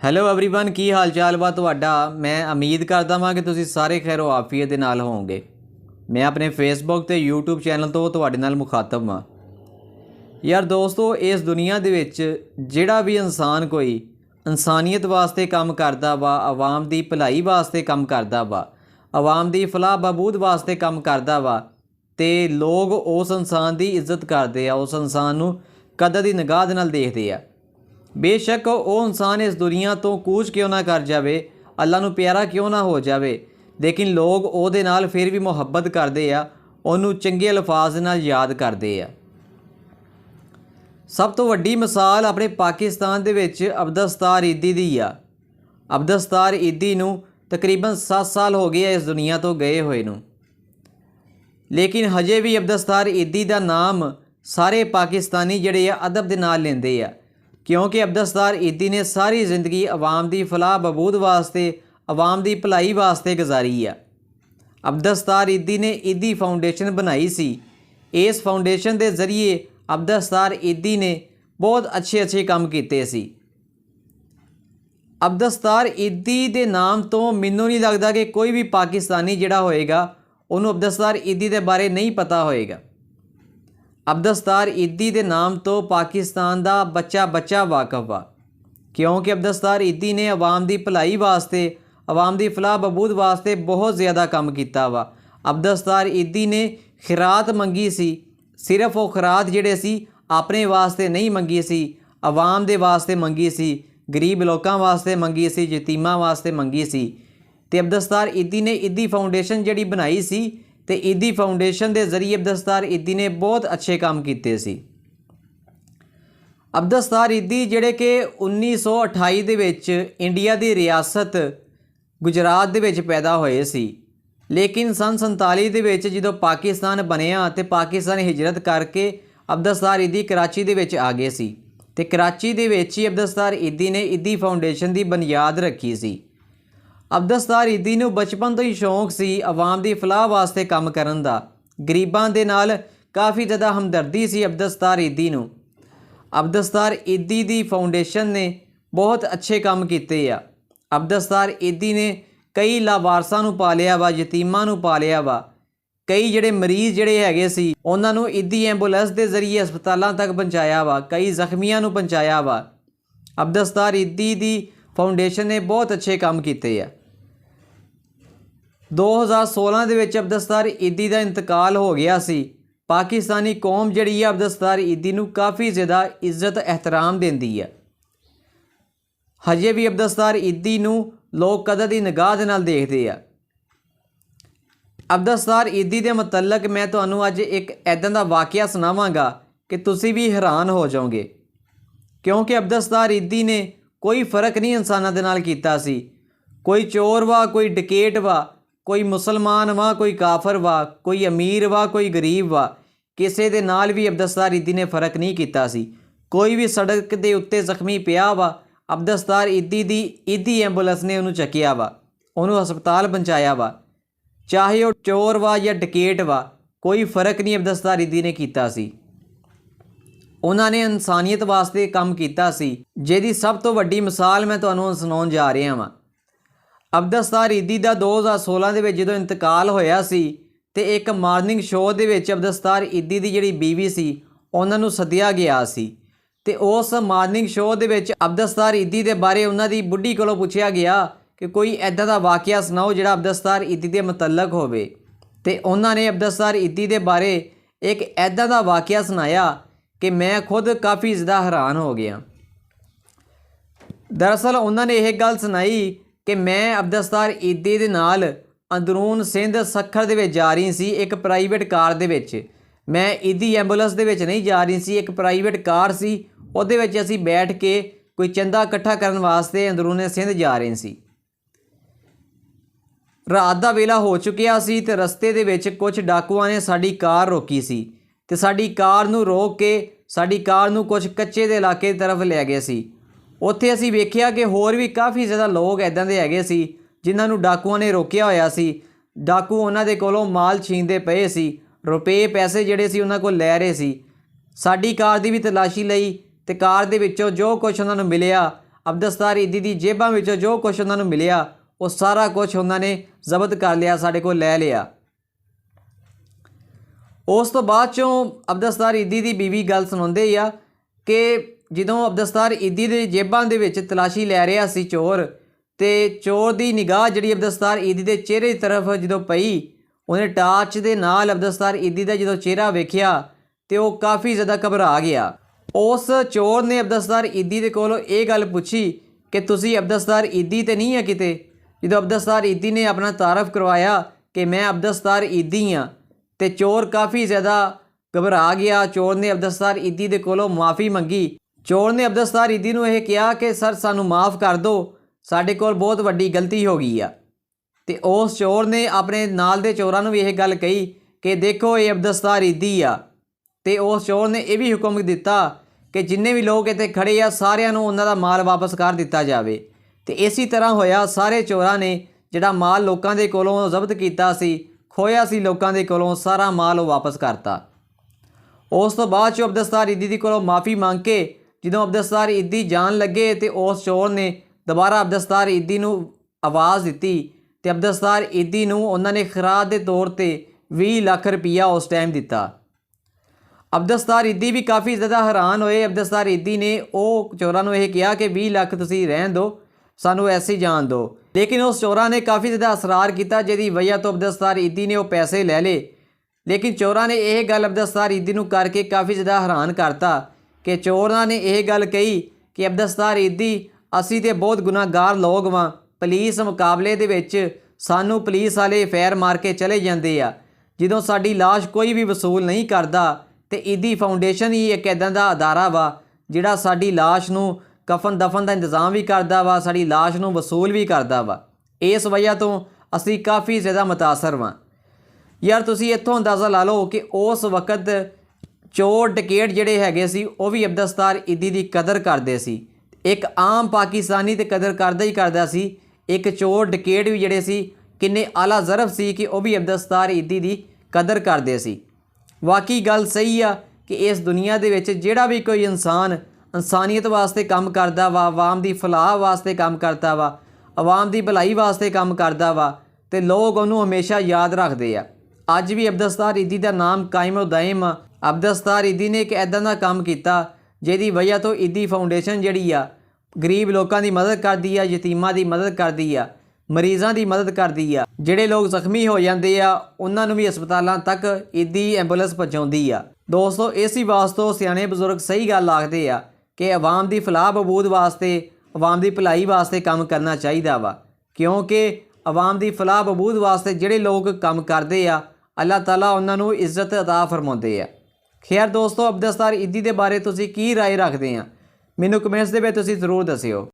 Hello everyone की हाल चाल ਵਾ ਤੁਹਾਡਾ। मैं उम्मीद करता ਹਾਂ कि ਤੁਸੀਂ ਸਾਰੇ ਖੈਰੋ ਆਫੀਅਤ ਦੇ ਨਾਲ ਹੋਵੋਗੇ। मैं अपने फेसबुक ਤੇ YouTube ਚੈਨਲ ਤੋਂ ਤੁਹਾਡੇ ਨਾਲ ਮੁਖਾਤਬ ਹਾਂ। ਯਾਰ ਦੋਸਤੋ, ਇਸ ਦੁਨੀਆ ਦੇ ਵਿੱਚ ਜਿਹੜਾ ਵੀ ਇਨਸਾਨ ਕੋਈ ਇਨਸਾਨੀਅਤ ਵਾਸਤੇ ਕੰਮ ਕਰਦਾ ਵਾ, ਆਵਾਮ ਦੀ ਭਲਾਈ ਵਾਸਤੇ ਕੰਮ ਕਰਦਾ ਵਾ, ਆਵਾਮ ਦੀ ਫਲਾਹ ਬਹਬੂਦ ਵਾਸਤੇ ਕੰਮ ਕਰਦਾ ਵਾ, ਤੇ ਲੋਕ ਉਸ ਇਨਸਾਨ ਦੀ ਇੱਜ਼ਤ ਕਰਦੇ ਆ, ਉਸ ਇਨਸਾਨ ਨੂੰ ਕਦਰ ਦੀ ਨਿਗਾਹ ਦੇ ਨਾਲ ਦੇਖਦੇ ਆ। बेशक वो इंसान इस दुनिया तो कूच क्यों ना कर जाए, अल्लाह नू प्यारा क्यों ना हो जाए, लेकिन लोग ਉਹਦੇ ਨਾਲ फिर भी मुहब्बत करते हैं, ਉਹਨੂੰ चंगे अल्फाज नाल याद करते हैं। सब तो वड्डी मिसाल अपने पाकिस्तान दे विच अब्दुलसत्तार ईदी दी आ। अब्दुलसत्तार ईदी नू तकरीबन 7 साल हो गए इस दुनिया तो गए हुए नू, लेकिन हजे भी अब्दुलसत्तार ईदी दा नाम सारे पाकिस्तानी जिहड़े अदब दे नाल लैंदे आ, क्योंकि अब्दुलसत्तार ईदी ने सारी जिंदगी आवाम की फलाह बहबूद वास्ते, आवाम की भलाई वास्ते गुजारी है। अब्दुलसत्तार ईदी ने ईदी फाउंडेशन बनाई सी। इस फाउंडेशन के जरिए अब्दुलसत्तार ईदी ने बहुत अच्छे काम किए सी। अब्दुलसत्तार ईदी के नाम तो मैनू नहीं लगता कि कोई भी पाकिस्तानी जिहड़ा होएगा उन्होंने अब्दुलसत्तार ईदी के बारे नहीं पता होएगा। अब्दुलसत्तार ईदी के नाम तो पाकिस्तान का बच्चा वाकफ वा, क्योंकि अब्दुलसत्तार ईदी ने आवाम की भलाई वास्ते, आवाम की फलाह बहबूद वास्ते बहुत ज़्यादा काम किया वा। अब्दुलसत्तार ईदी ने खिरात मंगी सी, सिर्फ वो खिरात जिहड़े सी अपने वास्ते नहीं मंगी सी, आवाम दे वास्ते मंगी सी, गरीब लोगों वास्ते मंगी सी, यतीमां वास्ते मंगी सी। ते अब्दुलसत्तार ईदी ने ईदी फाउंडेशन जिहड़ी बनाई सी, ते ईदी फाउंडेशन के जरिए अब्दुलसत्तार ईदी ने बहुत अच्छे काम किए सी। अब्दुलसत्तार ईदी जिहड़े कि 1928 दे विच इंडिया की रियासत गुजरात दे विच पैदा होए सी, लेकिन सन 47 दे विच जदों पाकिस्तान बनिया तो पाकिस्तान हिजरत करके अब्दुलसत्तार ईदी कराची दे विच आ गए सी, ते कराची दे विच ही अब्दुलसत्तार ईदी ने ईदी फाउंडेशन की बुनियाद रखी सी। अब्दुलसत्तार ईदी नूं बचपन तो ही शौक सी आवाम की फलाह वास्ते काम करन दा। गरीबां दे नाल काफ़ी ज़्यादा हमदर्दी सी अब्दुलसत्तार ईदी नूं। अब्दुलसत्तार ईदी दी फाउंडेशन ने बहुत अच्छे काम किए आ। अब्दुलसत्तार ईदी ने कई लावारसां नूं पालिया वा, यतीमां नूं पालिया वा, कई जिहड़े मरीज़ जिहड़े हैगे सी उन्हां नूं ईदी एंबूलेंस के जरिए हस्पतालों तक पहुँचाया वा, कई जख्मियां नूं पहुँचाया वा। अब्दुलसत्तार ईदी दी फाउंडेशन ने बहुत अच्छे काम किए आ। 2016 ਦੇ ਵਿੱਚ अब्दुलसत्तार ईदी का इंतकाल हो गया सी। पाकिस्तानी कौम जिहड़ी है अब्दुलसत्तार ईदी नूं काफ़ी ज़्यादा इज्जत एहतराम देंदी है। हजे भी अब्दुलसत्तार ईदी नूं लोग कदर की निगाह दे नाल देखदे आ। अब्दुलसत्तार ईदी के मुतलक मैं तुहानूं अज एक ऐदां दा वाक़या सुणावांगा कि तुसीं भी हैरान हो जाओगे, क्योंकि अब्दुलसत्तार ईदी ने कोई फ़र्क नहीं इंसानां दे नाल कीता सी। कोई चोर वा, कोई डकैत वा, कोई मुसलमान वा, कोई काफर वा, कोई अमीर वा, कोई गरीब वा, किसी दे नाल भी अब्दुलसत्तार ईदी ने फ़र्क नहीं कीता सी। कोई भी सड़क के उत्ते जख्मी पिया वा, अब्दुलसत्तार ईदी दी ईदी एंबूलेंस ने उन्होंने चकिया वा, उन्होंने हस्पताल पहुँचाया वा। चाहे वह चोर वा या डकैत वा, कोई फ़र्क नहीं अब्दुलसत्तार ईदी ने कीता सी। उन्होंने इंसानियत वास्ते काम किया सी, जिहदी सब तो वड्डी मिसाल मैं तुहानूं सुणाउण जा रहा वां। अब्दुलसत्तार ईदी का 2016 के जो इंतकाल होया सी, ते एक मॉर्निंग शो के अब्दुलसत्तार ईदी की जिहड़ी बीवी सी उन्होंने सद्दिया गया सी, ते उस मॉर्निंग शो के अब्दुलसत्तार ईदी के बारे उन्होंने बुढ़ी कोलों पूछा गया कि कोई ऐदा दा वाक़या सुनाओ जिहड़ा अब्दुलसत्तार ईदी के मुतलक होवे, ते उन्होंने अब्दुलसत्तार ईदी के बारे एक ऐदा दा वाक़या सुनाया कि मैं खुद काफ़ी ज़्यादा हैरान हो गया। दरअसल उन्होंने यह गल सुनाई कि मैं अब्दुलसत्तार ईदी दे नाल अंदरून सिंध सखर दे विच जा रही सी एक प्राइवेट कार दे विच। मैं ईदी एंबूलेंस दे विच नहीं जा रही सी, एक प्राइवेट कार सी, उहदे विच असीं बैठ के कोई चंदा इकट्ठा करन वास्ते अंदरूने सिंध जा रहे सी। रात दा वेला हो चुकिया सी ते रस्ते दे विच कुछ डाकुआं ने साडी कार रोकी सी, ते साडी कार नूं रोक के साडी कार नूं कुछ कच्चे दे इलाके की तरफ लै गए सी। उत्थे असीं वेखिया कि होर भी काफ़ी ज़्यादा लोग इदां दे हैगे सी जिन्हां नूं डाकुआं ने रोकिया होया सी। डाकू उन्हां दे कोलों माल छीनदे पए सी, रुपए पैसे जिहड़े सी उन्हां कोल लै रहे सी। साडी कार दी भी तलाशी लई ते कार दे विचों जो कुछ उन्हां नूं मिलिया ਅਬਦਸਤਾਰ ਈਦੀ ਦੀ ਜੇਬਾਂ ਵਿੱਚੋਂ ਜੋ ਕੁਛ ਉਹਨਾਂ ਨੂੰ ਮਿਲਿਆ ਉਹ ਸਾਰਾ ਕੁਛ ਉਹਨਾਂ ਨੇ ਜ਼ਬਤ ਕਰ ਲਿਆ, ਸਾਡੇ ਕੋਲ ਲੈ ਲਿਆ। ਉਸ ਤੋਂ ਬਾਅਦ 'ਚੋਂ ਅਬਦਸਤਾਰ ਈਦੀ ਦੀ ਬੀਵੀ ਗੱਲ ਸੁਣਾਉਂਦੇ ਆ ਕਿ ਜਦੋਂ ਅਬਦਸਤਾਰ ਈਦੀ ਦੇ ਜੇਬਾਂ ਦੇ ਵਿੱਚ ਤਲਾਸ਼ੀ ਲੈ ਰਿਹਾ ਸੀ ਚੋਰ, ਤੇ ਚੋਰ ਦੀ ਨਿਗਾਹ ਜਿਹੜੀ ਅਬਦਸਤਾਰ ਈਦੀ ਦੇ ਚਿਹਰੇ ਦੀ ਤਰਫ ਜਦੋਂ ਪਈ, ਉਹਨੇ ਟਾਰਚ ਦੇ ਨਾਲ ਅਬਦਸਤਾਰ ਈਦੀ ਦਾ ਜਦੋਂ ਚਿਹਰਾ ਵੇਖਿਆ ਤੇ ਉਹ ਕਾਫੀ ਜ਼ਿਆਦਾ ਘਬਰਾ ਗਿਆ। ਉਸ ਚੋਰ ਨੇ ਅਬਦਸਤਾਰ ਈਦੀ ਦੇ ਕੋਲੋਂ ਇਹ ਗੱਲ ਪੁੱਛੀ ਕਿ ਤੁਸੀਂ ਅਬਦਸਤਾਰ ਈਦੀ ਤੇ ਨਹੀਂ ਹੈ ਕਿਤੇ। ਜਦੋਂ ਅਬਦਸਤਾਰ ਈਦੀ ਨੇ ਆਪਣਾ ਤਾਰਫ ਕਰਵਾਇਆ ਕਿ ਮੈਂ ਅਬਦਸਤਾਰ ਈਦੀ ਹਾਂ, ਤੇ ਚੋਰ ਕਾਫੀ ਜ਼ਿਆਦਾ ਘਬਰਾ ਗਿਆ। ਚੋਰ ਨੇ ਅਬਦਸਤਾਰ ਈਦੀ ਦੇ ਕੋਲੋਂ ਮਾफ़ੀ ਮੰਗੀ। ਚੋਰ ਨੇ ਅਬਦਸਤਾਰ ਈਦੀ ਨੂੰ ਇਹ ਕਿਹਾ ਕਿ ਸਰ ਸਾਨੂੰ ਮਾफ़ ਕਰ ਦਿਓ, ਸਾਡੇ ਕੋਲ ਬਹੁਤ ਵੱਡੀ ਗਲਤੀ ਹੋ ਗਈ ਆ। ਤੇ ਉਸ ਚੋਰ ਨੇ ਆਪਣੇ ਨਾਲ ਦੇ ਚੋਰਾਂ ਨੂੰ ਵੀ ਇਹ ਗੱਲ ਕਹੀ ਕਿ ਦੇਖੋ ਇਹ ਅਬਦਸਤਾਰ ਈਦੀ ਆ। ਤੇ ਉਸ ਚੋਰ ਨੇ ਇਹ ਵੀ ਹੁਕਮ ਦਿੱਤਾ ਕਿ ਜਿੰਨੇ ਵੀ ਲੋਕ ਇੱਥੇ ਖੜੇ ਆ ਸਾਰਿਆਂ ਨੂੰ ਉਹਨਾਂ ਦਾ ਮਾਲ ਵਾਪਸ ਕਰ ਦਿੱਤਾ ਜਾਵੇ। ਤੇ ਇਸੇ ਤਰ੍ਹਾਂ ਹੋਇਆ। ਸਾਰੇ ਚੋਰਾਂ ਨੇ ਜਿਹੜਾ ਮਾਲ ਲੋਕਾਂ ਦੇ ਕੋਲੋਂ ਜ਼ਬਤ ਕੀਤਾ ਸੀ, ਖੋਇਆ ਸੀ ਲੋਕਾਂ ਦੇ ਕੋਲੋਂ, ਸਾਰਾ ਮਾਲ ਉਹ ਵਾਪਸ ਕਰਤਾ। ਉਸ ਤੋਂ ਬਾਅਦ 'ਚੋਂ ਅਬਦਸਤਾਰ ਈਦੀ ਦੀ ਕੋਲੋਂ ਮਾफ़ੀ ਮੰਗ ਕੇ ਜਦੋਂ ਅਬਦਸਤਾਰ ਈਦੀ ਜਾਣ ਲੱਗੇ ਤੇ ਉਸ ਚੋਰ ਨੇ ਦੁਬਾਰਾ ਅਬਦਸਤਾਰ ਈਦੀ ਨੂੰ ਆਵਾਜ਼ ਦਿੱਤੀ ਤੇ ਅਬਦਸਤਾਰ ਈਦੀ ਨੂੰ ਉਹਨਾਂ ਨੇ ਖਰਾਦ ਦੇ ਤੌਰ ਤੇ 20 ਲੱਖ ਰੁਪਈਆ ਉਸ ਟਾਈਮ ਦਿੱਤਾ। ਅਬਦਸਤਾਰ ਈਦੀ ਵੀ ਕਾਫੀ ਜ਼ਿਆਦਾ ਹੈਰਾਨ ਹੋਏ। ਅਬਦਸਤਾਰ ਈਦੀ ਨੇ ਉਹ ਚੋਰਾਂ ਨੂੰ ਇਹ ਕਿਹਾ ਕਿ 20 ਲੱਖ ਤੁਸੀਂ ਰਹਿਣ ਦਿਓ, ਸਾਨੂੰ ਐਸੇ ਹੀ ਜਾਣ ਦਿਓ। ਲੇਕਿਨ ਉਸ ਚੋਰਾਂ ਨੇ ਕਾਫੀ ਜ਼ਿਆਦਾ ਅਸਰਾਰ ਕੀਤਾ, ਜਿਹਦੀ ਵਜ੍ਹਾ ਤੋਂ ਅਬਦਸਤਾਰ ਈਦੀ ਨੇ ਉਹ ਪੈਸੇ ਲੈ ਲਏ। ਲੇਕਿਨ ਚੋਰਾਂ ਨੇ ਇਹ ਗੱਲ ਅਬਦਸਤਾਰ ਈਦੀ ਨੂੰ ਕਰਕੇ ਕਾਫੀ ਜ਼ਿਆਦਾ ਹੈਰਾਨ ਕਰਤਾ ਕਿ ਚੋਰਾਂ ਨੇ ਇਹ ਗੱਲ ਕਹੀ ਕਿ ਅਬਦਸਤਾਰ ਈਦੀ ਅਸੀਂ ਤੇ ਬਹੁਤ ਗੁਨਾਹਗਾਰ ਲੋਕ ਵਾਂ, ਪੁਲਿਸ ਮੁਕਾਬਲੇ ਦੇ ਵਿੱਚ ਸਾਨੂੰ ਪੁਲਿਸ ਵਾਲੇ ਫੈਰ ਮਾਰ ਕੇ ਚਲੇ ਜਾਂਦੇ ਆ। ਜਦੋਂ ਸਾਡੀ ਲਾਸ਼ ਕੋਈ ਵੀ ਵਸੂਲ ਨਹੀਂ ਕਰਦਾ ਤੇ ਈਦੀ ਫਾਊਂਡੇਸ਼ਨ ਹੀ ਇੱਕ ਇੱਦਾਂ ਦਾ ਅਦਾਰਾ ਵਾ ਜਿਹੜਾ ਸਾਡੀ ਲਾਸ਼ ਨੂੰ ਕਫਨ ਦਫਨ ਦਾ ਇੰਤਜ਼ਾਮ ਵੀ ਕਰਦਾ ਵਾ, ਸਾਡੀ ਲਾਸ਼ ਨੂੰ ਵਸੂਲ ਵੀ ਕਰਦਾ ਵਾ। ਇਸ ਵਜ੍ਹਾ ਤੋਂ ਅਸੀਂ ਕਾਫੀ ਜ਼ਿਆਦਾ ਮੁਤਾਸਰ ਵਾਂ। ਯਾਰ ਤੁਸੀਂ ਇੱਥੋਂ ਅੰਦਾਜ਼ਾ ਲਾ ਲਓ ਕਿ ਉਸ ਵਕਤ ਚੋਰ ਡਕੈਤ ਜਿਹੜੇ ਹੈਗੇ ਸੀ ਉਹ ਵੀ ਅਬਦਸਤਾਰ ਈਦੀ ਦੀ ਕਦਰ ਕਰਦੇ ਸੀ। ਇੱਕ ਆਮ ਪਾਕਿਸਤਾਨੀ ਤੇ ਕਦਰ ਕਰਦਾ ਹੀ ਕਰਦਾ ਸੀ, ਇੱਕ ਚੋਰ ਡਕੈਤ ਵੀ ਜਿਹੜੇ ਸੀ ਕਿੰਨੇ ਆਲਾ ਜ਼ਰਫ ਸੀ ਕਿ ਉਹ ਵੀ ਅਬਦਸਤਾਰ ਈਦੀ ਦੀ ਕਦਰ ਕਰਦੇ ਸੀ। ਵਾਕਈ ਗੱਲ ਸਹੀ ਆ ਕਿ ਇਸ ਦੁਨੀਆ ਦੇ ਵਿੱਚ ਜਿਹੜਾ ਵੀ ਕੋਈ ਇਨਸਾਨ ਇਨਸਾਨੀਅਤ ਵਾਸਤੇ ਕੰਮ ਕਰਦਾ ਵਾ, ਆਵਾਮ ਦੀ ਫਲਾਹ ਵਾਸਤੇ ਕੰਮ ਕਰਦਾ ਵਾ, ਆਵਾਮ ਦੀ ਭਲਾਈ ਵਾਸਤੇ ਕੰਮ ਕਰਦਾ ਵਾ, ਤੇ ਲੋਕ ਉਹਨੂੰ ਹਮੇਸ਼ਾ ਯਾਦ ਰੱਖਦੇ ਆ। ਅੱਜ ਵੀ ਅਬਦਸਤਾਰ ਈਦੀ ਦਾ ਨਾਮ ਕਾਇਮ ਦਾਇਮ ਆ। ਅਬਦਸਤਾਰ ਈਦੀ ਨੇ ਇੱਕ ਇੱਦਾਂ ਦਾ ਕੰਮ ਕੀਤਾ ਜਿਹਦੀ ਵਜ੍ਹਾ ਤੋਂ ਈਦੀ ਫਾਊਂਡੇਸ਼ਨ ਜਿਹੜੀ ਆ ਗਰੀਬ ਲੋਕਾਂ ਦੀ ਮਦਦ ਕਰਦੀ ਆ, ਯਤੀਮਾਂ ਦੀ ਮਦਦ ਕਰਦੀ ਆ, ਮਰੀਜ਼ਾਂ ਦੀ ਮਦਦ ਕਰਦੀ ਆ। ਜਿਹੜੇ ਲੋਕ ਜ਼ਖਮੀ ਹੋ ਜਾਂਦੇ ਆ ਉਹਨਾਂ ਨੂੰ ਵੀ ਹਸਪਤਾਲਾਂ ਤੱਕ ਈਦੀ ਐਂਬੂਲੈਂਸ ਪਹੁੰਚਾਉਂਦੀ ਆ। ਦੋਸਤੋ ਇਸੇ ਵਾਸਤੇ ਸਿਆਣੇ ਬਜ਼ੁਰਗ ਸਹੀ ਗੱਲ ਆਖਦੇ ਆ ਕਿ ਆਵਾਮ ਦੀ ਫਲਾਹ ਬਹਬੂਦ ਵਾਸਤੇ, ਆਵਾਮ ਦੀ ਭਲਾਈ ਵਾਸਤੇ ਕੰਮ ਕਰਨਾ ਚਾਹੀਦਾ ਵਾ, ਕਿਉਂਕਿ ਆਵਾਮ ਦੀ ਫਲਾਹ ਬਹਬੂਦ ਵਾਸਤੇ ਜਿਹੜੇ ਲੋਕ ਕੰਮ ਕਰਦੇ ਆ ਅੱਲਾਹ ਤਾਲਾ ਉਹਨਾਂ ਨੂੰ ਇੱਜ਼ਤ ਅਤਾ ਫਰਮਾਉਂਦੇ ਆ। ਖੈਰ ਦੋਸਤੋ, ਅਬਦਸਤਾਰ ਈਦੀ ਦੇ ਬਾਰੇ ਤੁਸੀਂ ਕੀ ਰਾਏ ਰੱਖਦੇ ਆ? ਮੈਨੂੰ ਕਮੈਂਟਸ ਦੇ ਵਿੱਚ ਤੁਸੀਂ ਜ਼ਰੂਰ ਦੱਸਿਓ।